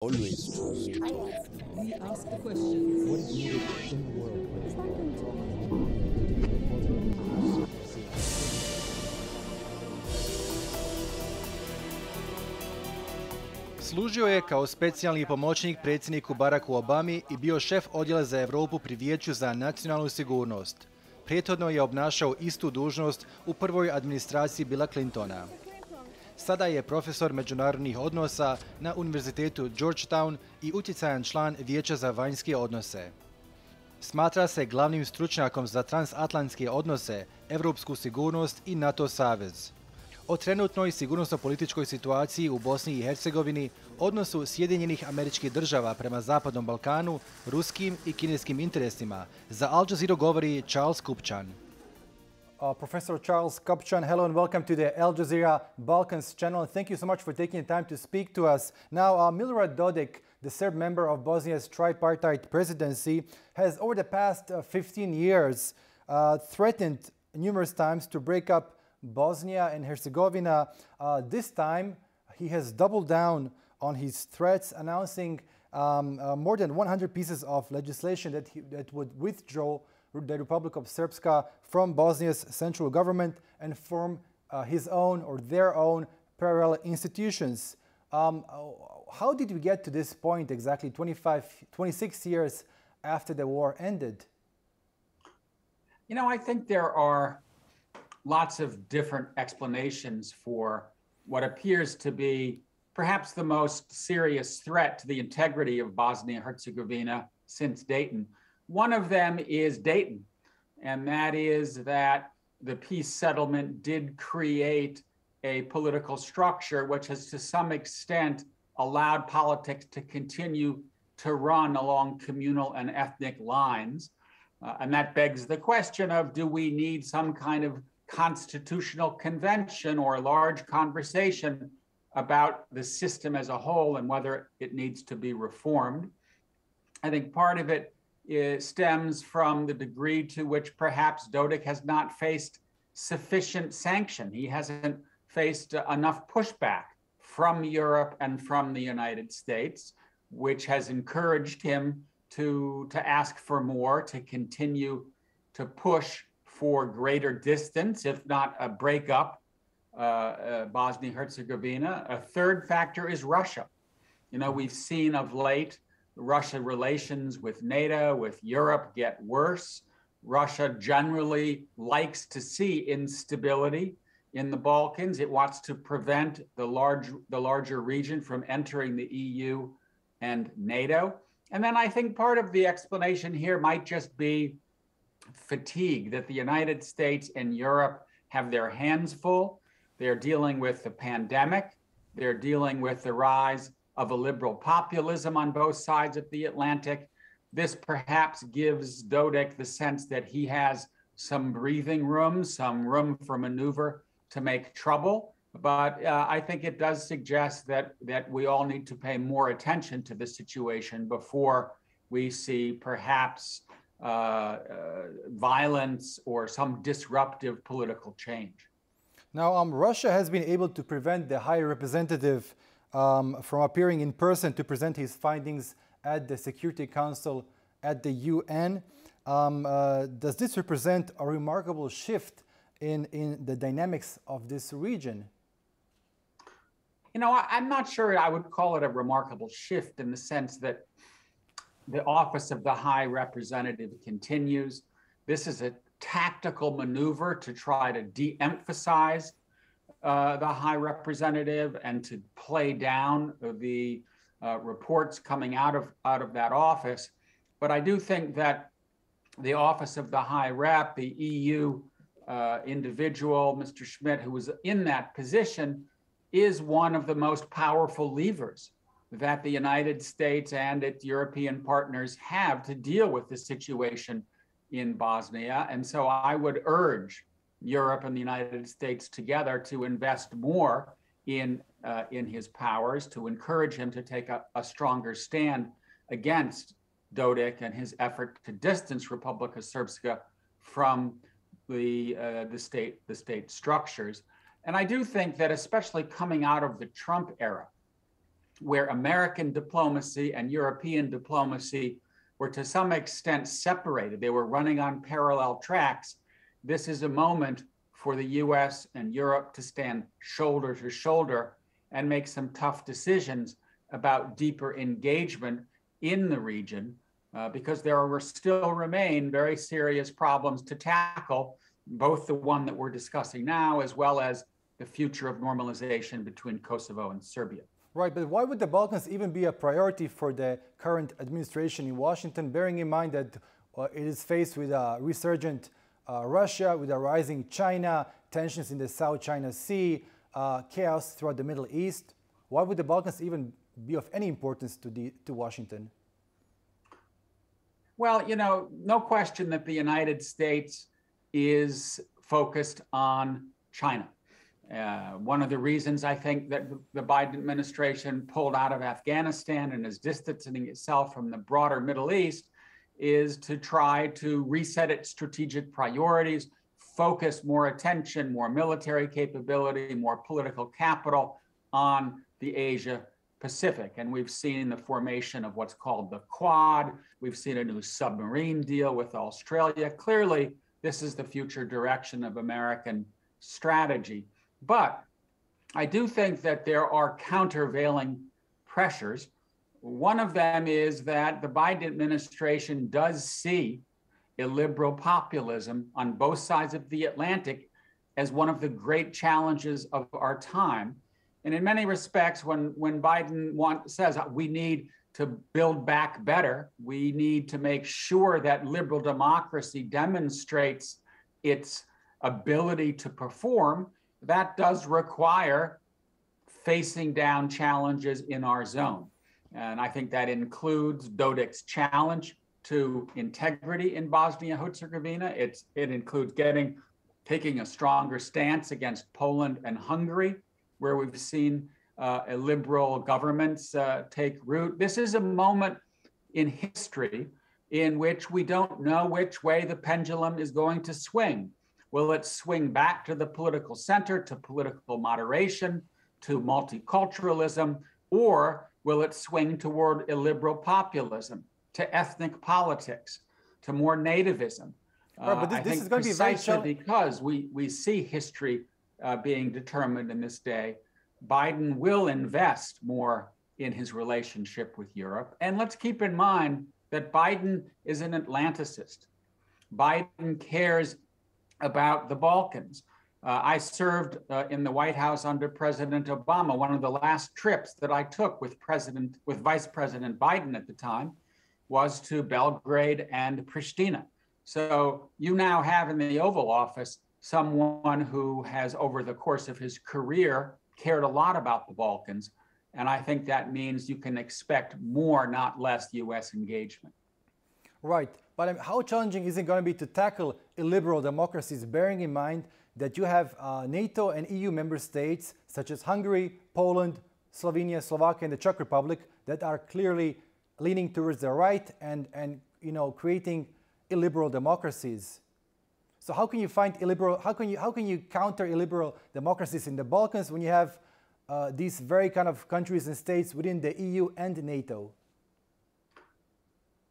Always trust. We ask the questions. What is needed in the world? Služio je kao specijalni pomoćnik predsjedniku Baracku Obami i bio šef Odjela za Evropu pri Vijeću za nacionalnu sigurnost. Prethodno je obnašao istu dužnost u prvoj administraciji Billa Clintona. Sada je profesor međunarodnih odnosa na Univerzitetu Georgetown i utjecajan član Vijeća za vanjske odnose. Smatra se glavnim stručnjakom za transatlantske odnose, evropsku sigurnost i NATO savez. O trenutnoj sigurnosno-političkoj situaciji u Bosni i Hercegovini, odnosu Sjedinjenih Američkih Država prema Zapadnom Balkanu, ruskim i kineskim interesima, za Al Jazeera govori Charles Kupchan. Professor Charles Kupchan, hello and welcome to the Al Jazeera Balkans channel. And thank you so much for taking the time to speak to us. Now, Milorad Dodik, the Serb member of Bosnia's tripartite presidency, has over the past 15 years threatened numerous times to break up Bosnia and Herzegovina. This time, he has doubled down on his threats, announcing more than 100 pieces of legislation that would withdraw the Republic of Srpska from Bosnia's central government and form his own or their own parallel institutions. How did we get to this point exactly 26 years after the war ended? You know, I think there are lots of different explanations for what appears to be perhaps the most serious threat to the integrity of Bosnia and Herzegovina since Dayton. One of them is Dayton, and that is that the peace settlement did create a political structure which has to some extent allowed politics to continue to run along communal and ethnic lines. And that begs the question of, do we need some kind of constitutional convention or a large conversation about the system as a whole and whether it needs to be reformed? I think part of it stems from the degree to which perhaps Dodik has not faced sufficient sanction. He hasn't faced enough pushback from Europe and from the United States, which has encouraged him to ask for more, to continue to push for greater distance, if not a breakup, Bosnia-Herzegovina. A third factor is Russia. You know, we've seen of late Russia relations with NATO, with Europe get worse. Russia generally likes to see instability in the Balkans. It wants to prevent the larger region from entering the EU and NATO. And then I think part of the explanation here might just be fatigue, that the United States and Europe have their hands full. They're dealing with the pandemic. They're dealing with the rise of a liberal populism on both sides of the Atlantic. This perhaps gives Dodik the sense that he has some breathing room, some room for maneuver to make trouble. But I think it does suggest that we all need to pay more attention to the situation before we see perhaps violence or some disruptive political change. Now, Russia has been able to prevent the High Representative from appearing in person to present his findings at the Security Council at the UN. Does this represent a remarkable shift in the dynamics of this region? You know, I'm not sure I would call it a remarkable shift in the sense that the office of the High Representative continues. This is a tactical maneuver to try to de-emphasize the High Representative and to play down the reports coming out of that office. But I do think that the office of the High Rep, the EU individual, Mr. Schmidt, who was in that position, is one of the most powerful levers that the United States and its European partners have to deal with the situation in Bosnia. And so I would urge Europe and the United States together to invest more in his powers, to encourage him to take a stronger stand against Dodik and his effort to distance Republika Srpska from the state structures. And I do think that especially coming out of the Trump era, where American diplomacy and European diplomacy were to some extent separated. They were running on parallel tracks. This is a moment for the US and Europe to stand shoulder to shoulder and make some tough decisions about deeper engagement in the region, because there still remain very serious problems to tackle, both the one that we're discussing now, as well as the future of normalization between Kosovo and Serbia. Right, but why would the Balkans even be a priority for the current administration in Washington, bearing in mind that it is faced with a resurgent Russia, with a rising China, tensions in the South China Sea, chaos throughout the Middle East? Why would the Balkans even be of any importance to Washington? Well, you know, no question that the United States is focused on China. One of the reasons I think that the Biden administration pulled out of Afghanistan and is distancing itself from the broader Middle East is to try to reset its strategic priorities, focus more attention, more military capability, more political capital on the Asia Pacific. And we've seen the formation of what's called the Quad. We've seen a new submarine deal with Australia. Clearly, this is the future direction of American strategy. But I do think that there are countervailing pressures. One of them is that the Biden administration does see illiberal populism on both sides of the Atlantic as one of the great challenges of our time. And in many respects, when Biden says we need to build back better, we need to make sure that liberal democracy demonstrates its ability to perform, that does require facing down challenges in our zone. And I think that includes Dodik's challenge to integrity in Bosnia-Herzegovina. It includes taking a stronger stance against Poland and Hungary, where we've seen illiberal governments take root. This is a moment in history in which we don't know which way the pendulum is going to swing. Will it swing back to the political center, to political moderation, to multiculturalism, or will it swing toward illiberal populism, to ethnic politics, to more nativism? Right, but this is going to be very challenging because we see history being determined in this day. Biden will invest more in his relationship with Europe. And let's keep in mind that Biden is an Atlanticist. Biden cares about the Balkans. I served in the White House under President Obama. One of the last trips that I took with Vice President Biden at the time was to Belgrade and Pristina. So you now have in the Oval Office someone who has, over the course of his career, cared a lot about the Balkans. And I think that means you can expect more, not less, U.S. engagement. Right. But how challenging is it going to be to tackle illiberal democracies, bearing in mind that you have NATO and EU member states such as Hungary, Poland, Slovenia, Slovakia, and the Czech Republic that are clearly leaning towards the right and creating illiberal democracies? So how can you find illiberal? How can you counter illiberal democracies in the Balkans when you have these very kind of countries and states within the EU and NATO?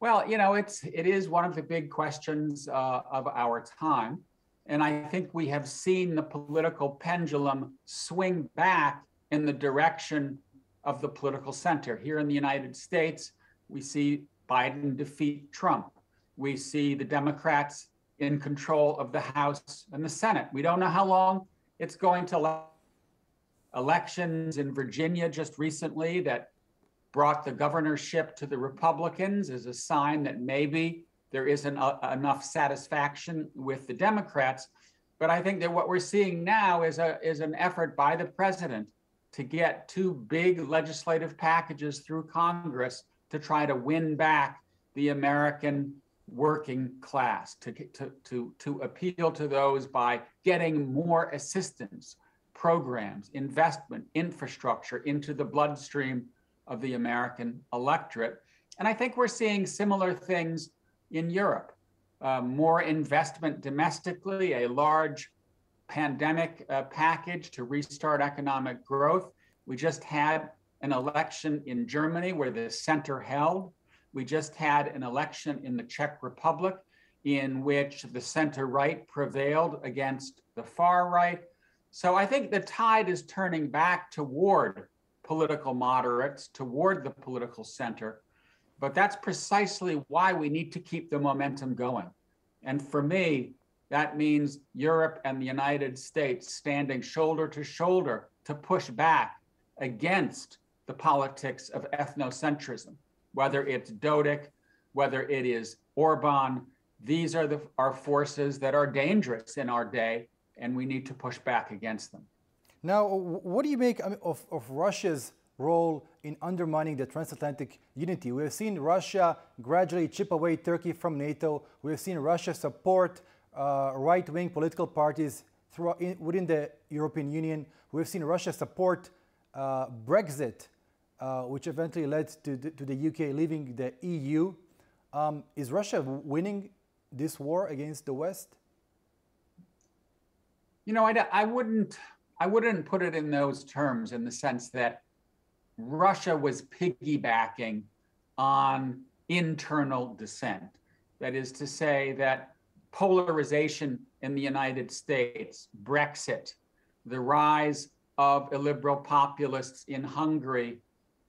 Well, it is one of the big questions of our time. And I think we have seen the political pendulum swing back in the direction of the political center. Here in the United States, we see Biden defeat Trump. We see the Democrats in control of the House and the Senate. We don't know how long it's going to last. Elections in Virginia just recently that brought the governorship to the Republicans is a sign that maybe there isn't enough satisfaction with the Democrats. But I think that what we're seeing now is an effort by the president to get two big legislative packages through Congress to try to win back the American working class, to appeal to those by getting more assistance, programs, investment, infrastructure into the bloodstream of the American electorate. And I think we're seeing similar things in Europe. More investment domestically, a large pandemic package to restart economic growth. We just had an election in Germany where the center held. We just had an election in the Czech Republic in which the center right prevailed against the far right. So I think the tide is turning back toward political moderates, toward the political center. But that's precisely why we need to keep the momentum going. And for me, that means Europe and the United States standing shoulder to shoulder to push back against the politics of ethnocentrism, whether it's Dodik, whether it is Orban. These are our forces that are dangerous in our day, and we need to push back against them. Now, what do you make of Russia's role in undermining the transatlantic unity? We have seen Russia gradually chip away Turkey from NATO. We have seen Russia support right-wing political parties within the European Union. We have seen Russia support Brexit, which eventually led to the UK leaving the EU. Is Russia winning this war against the West? You know, I wouldn't put it in those terms, in the sense that Russia was piggybacking on internal dissent. That is to say that polarization in the United States, Brexit, the rise of illiberal populists in Hungary,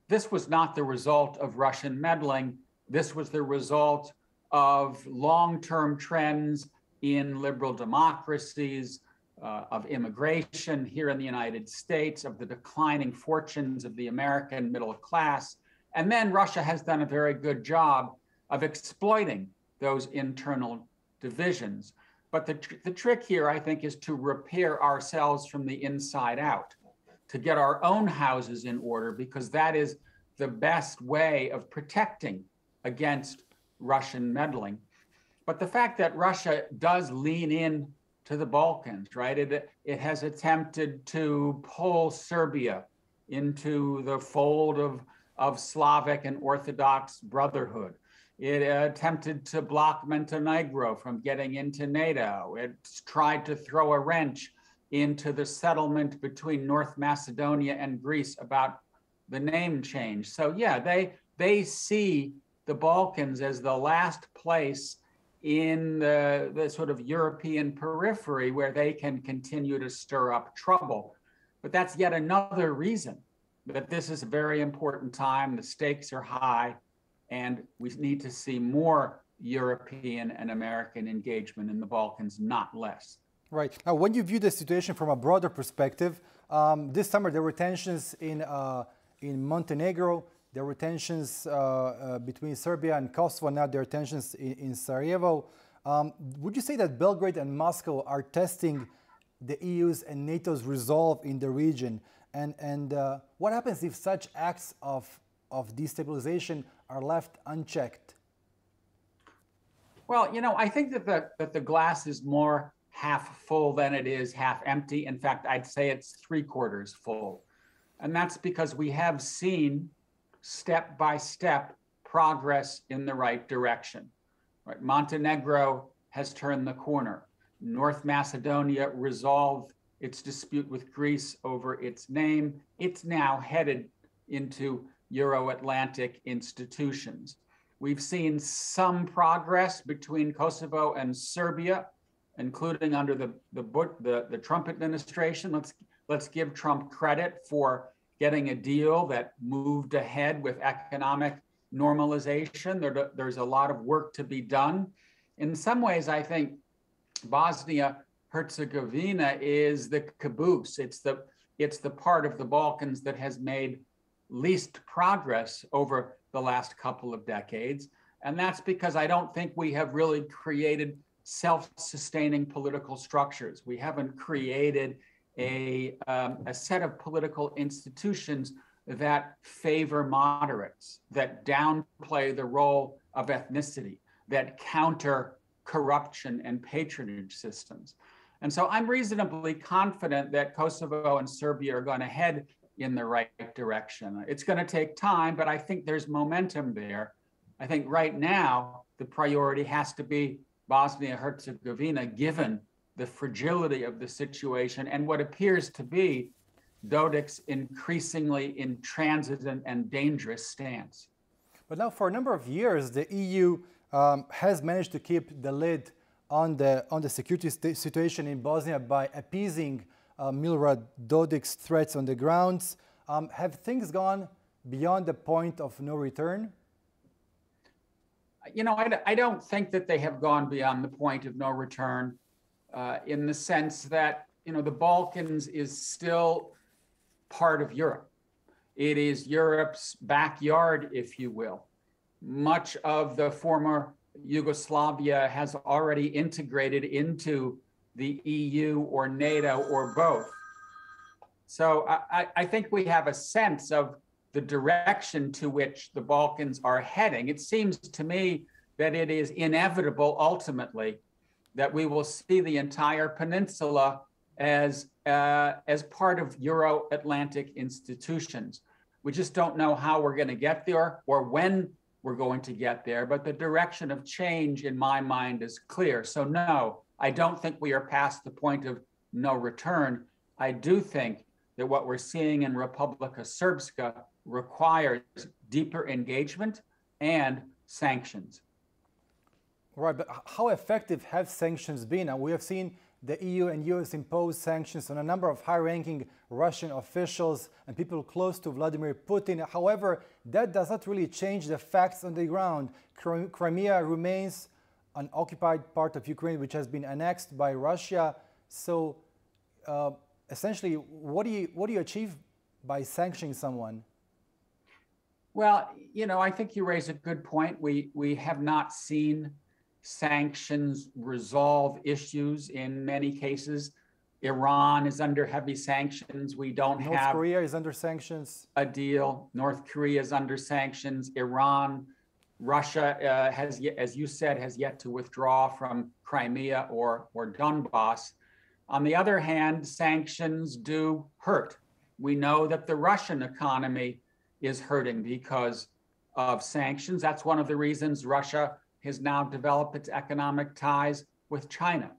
this was not the result of Russian meddling. This was the result of long-term trends in liberal democracies, of immigration here in the United States, of the declining fortunes of the American middle class. And then Russia has done a very good job of exploiting those internal divisions. But the trick here, I think, is to repair ourselves from the inside out, to get our own houses in order, because that is the best way of protecting against Russian meddling. But the fact that Russia does lean in to the Balkans, right? It has attempted to pull Serbia into the fold of Slavic and Orthodox brotherhood. It attempted to block Montenegro from getting into NATO. It's tried to throw a wrench into the settlement between North Macedonia and Greece about the name change. So yeah, they see the Balkans as the last place in the sort of European periphery where they can continue to stir up trouble. But that's yet another reason that this is a very important time. The stakes are high, and we need to see more European and American engagement in the Balkans, not less. Right. Now, when you view the situation from a broader perspective, this summer there were tensions in Montenegro. There were tensions between Serbia and Kosovo. Now there are tensions in Sarajevo. Would you say that Belgrade and Moscow are testing the EU's and NATO's resolve in the region? And what happens if such acts of destabilization are left unchecked? Well, you know, I think that the glass is more half full than it is half empty. In fact, I'd say it's 3/4 full. And that's because we have seen step-by-step progress in the right direction. Right? Montenegro has turned the corner. North Macedonia resolved its dispute with Greece over its name. It's now headed into Euro-Atlantic institutions. We've seen some progress between Kosovo and Serbia, including under the Trump administration. Let's give Trump credit for getting a deal that moved ahead with economic normalization. There's a lot of work to be done. In some ways, I think Bosnia-Herzegovina is the caboose. It's the part of the Balkans that has made least progress over the last couple of decades. And that's because I don't think we have really created self-sustaining political structures. We haven't created a set of political institutions that favor moderates, that downplay the role of ethnicity, that counter corruption and patronage systems. And so I'm reasonably confident that Kosovo and Serbia are going to head in the right direction. It's going to take time, but I think there's momentum there. I think right now, the priority has to be Bosnia-Herzegovina, given the fragility of the situation and what appears to be Dodik's increasingly intransigent and dangerous stance. But now, for a number of years, the EU has managed to keep the lid on the security situation in Bosnia by appeasing Milorad Dodik's threats on the grounds. Have things gone beyond the point of no return? You know, I don't think that they have gone beyond the point of no return in the sense that, you know, the Balkans is still part of Europe. It is Europe's backyard, if you will. Much of the former Yugoslavia has already integrated into the EU or NATO or both. So I think we have a sense of the direction to which the Balkans are heading. It seems to me that it is inevitable ultimately that we will see the entire peninsula as part of Euro-Atlantic institutions. We just don't know how we're going to get there or when we're going to get there, but the direction of change in my mind is clear. So no, I don't think we are past the point of no return. I do think that what we're seeing in Republika Srpska requires deeper engagement and sanctions. Right, but how effective have sanctions been? And we have seen the EU and US impose sanctions on a number of high-ranking Russian officials and people close to Vladimir Putin. However, that does not really change the facts on the ground. Crimea remains an occupied part of Ukraine, which has been annexed by Russia. So, essentially, what do you achieve by sanctioning someone? Well, you know, I think you raise a good point. We have not seen sanctions resolve issues in many cases. Iran is under heavy sanctions. We don't have... North Korea is under sanctions. ...a deal. North Korea is under sanctions. Iran, Russia has, as you said, has yet to withdraw from Crimea or Donbass. On the other hand, sanctions do hurt. We know that the Russian economy is hurting because of sanctions. That's one of the reasons Russia has now developed its economic ties with China.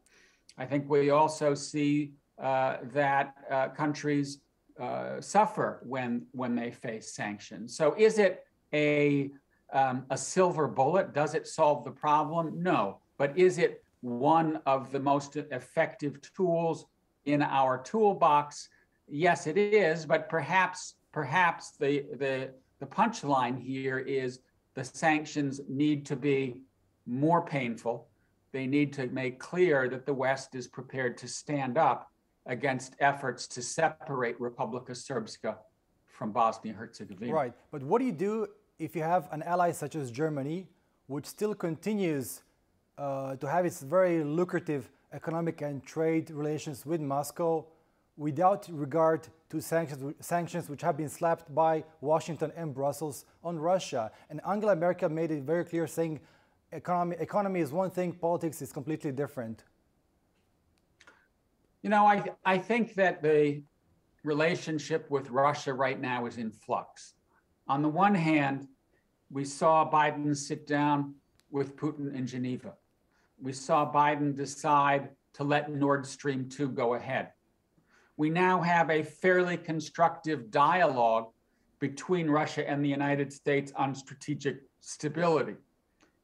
I think we also see that countries suffer when they face sanctions. So is it a silver bullet? Does it solve the problem? No. But is it one of the most effective tools in our toolbox? Yes, it is. But perhaps the punchline here is the sanctions need to be more painful. They need to make clear that the West is prepared to stand up against efforts to separate Republika Srpska from Bosnia-Herzegovina. Right, but what do you do if you have an ally such as Germany, which still continues to have its very lucrative economic and trade relations with Moscow without regard to sanctions which have been slapped by Washington and Brussels on Russia? And Angela Merkel made it very clear, saying economy is one thing, politics is completely different. You know, I think that the relationship with Russia right now is in flux. On the one hand, we saw Biden sit down with Putin in Geneva. We saw Biden decide to let Nord Stream 2 go ahead. We now have a fairly constructive dialogue between Russia and the United States on strategic stability.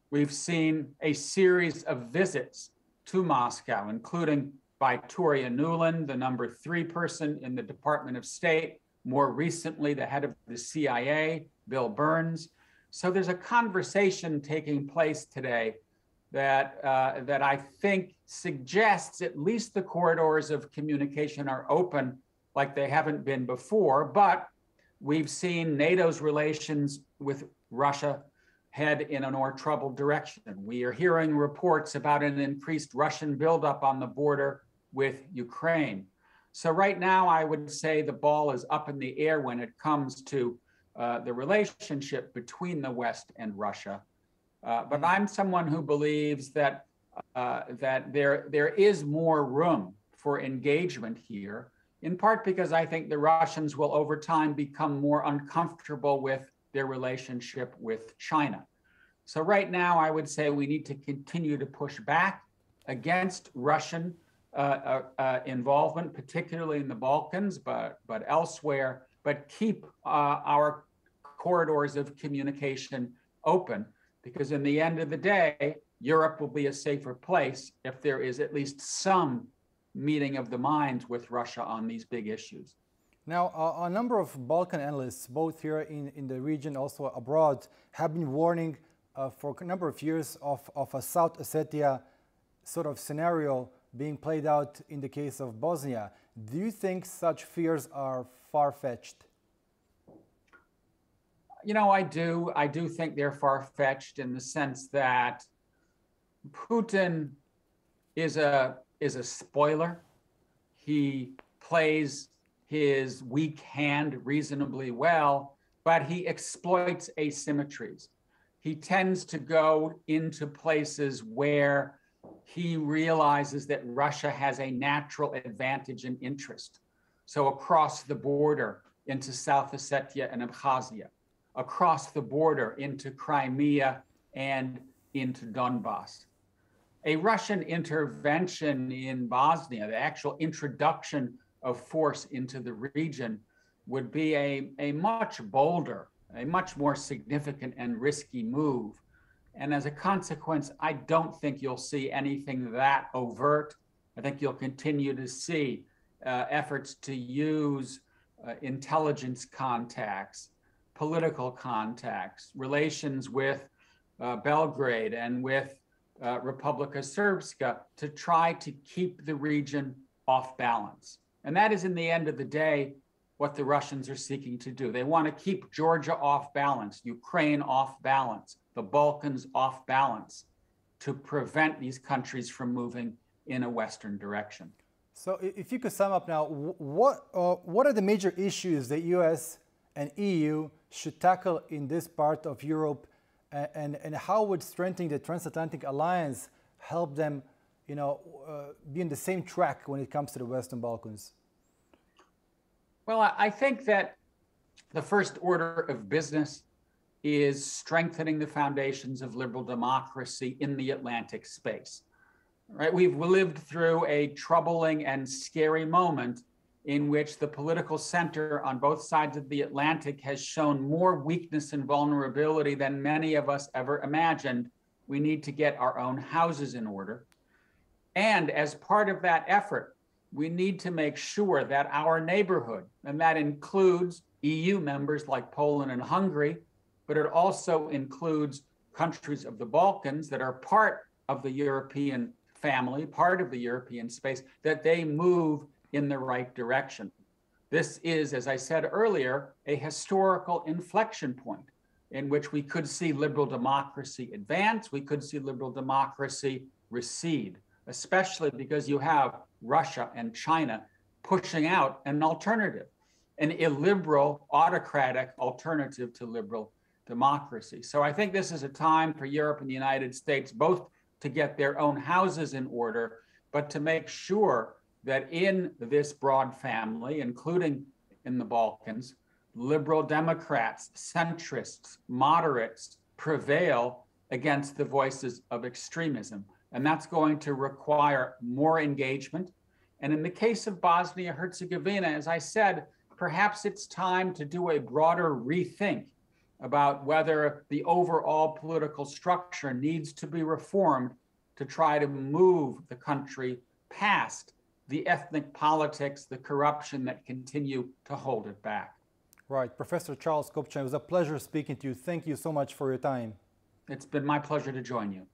We've seen a series of visits to Moscow, including by Victoria Nuland, the number 3 person in the Department of State, more recently the head of the CIA, Bill Burns. So there's a conversation taking place today that I think suggests at least the corridors of communication are open like they haven't been before. But we've seen NATO's relations with Russia head in a more troubled direction. We are hearing reports about an increased Russian buildup on the border with Ukraine. So right now, I would say the ball is up in the air when it comes to the relationship between the West and Russia. But I'm someone who believes that there is more room for engagement here, in part because I think the Russians will over time become more uncomfortable with their relationship with China. So right now, I would say we need to continue to push back against Russian involvement, particularly in the Balkans, but elsewhere, but keep our corridors of communication open, because in the end of the day, Europe will be a safer place if there is at least some meeting of the minds with Russia on these big issues. Now, a number of Balkan analysts, both here in the region, also abroad, have been warning for a number of years of a South Ossetia sort of scenario being played out in the case of Bosnia. Do you think such fears are far-fetched? You know, I do think they're far-fetched in the sense that Putin is a spoiler. He plays his weak hand reasonably well, but he exploits asymmetries. He tends to go into places where he realizes that Russia has a natural advantage and interest. So across the border into South Ossetia and Abkhazia, across the border into Crimea and into Donbass. A Russian intervention in Bosnia, the actual introduction of force into the region, would be a much bolder, a much more significant and risky move. And as a consequence, I don't think you'll see anything that overt. I think you'll continue to see efforts to use intelligence contacts, political contacts, relations with Belgrade and with Republika Srpska to try to keep the region off balance. And that is, in the end of the day, what the Russians are seeking to do. They want to keep Georgia off balance, Ukraine off balance, the Balkans off balance, to prevent these countries from moving in a Western direction. So if you could sum up now, what are the major issues that US and EU should tackle in this part of Europe, and how would strengthening the transatlantic alliance help them, you know, be on the same track when it comes to the Western Balkans? Well, I think that the first order of business is strengthening the foundations of liberal democracy in the Atlantic space. Right? We've lived through a troubling and scary moment in which the political center on both sides of the Atlantic has shown more weakness and vulnerability than many of us ever imagined. We need to get our own houses in order. And as part of that effort, we need to make sure that our neighborhood, and that includes EU members like Poland and Hungary, but it also includes countries of the Balkans that are part of the European family, part of the European space, that they move in the right direction. This is, as I said earlier, a historical inflection point in which we could see liberal democracy advance, we could see liberal democracy recede, especially because you have Russia and China pushing out an alternative, an illiberal, autocratic alternative to liberal democracy. So I think this is a time for Europe and the United States both to get their own houses in order, but to make sure that in this broad family, including in the Balkans, liberal Democrats, centrists, moderates prevail against the voices of extremism. And that's going to require more engagement. And in the case of Bosnia-Herzegovina, as I said, perhaps it's time to do a broader rethink about whether the overall political structure needs to be reformed to try to move the country past the ethnic politics, the corruption that continue to hold it back. Right. Professor Charles Kupchan, it was a pleasure speaking to you. Thank you so much for your time. It's been my pleasure to join you.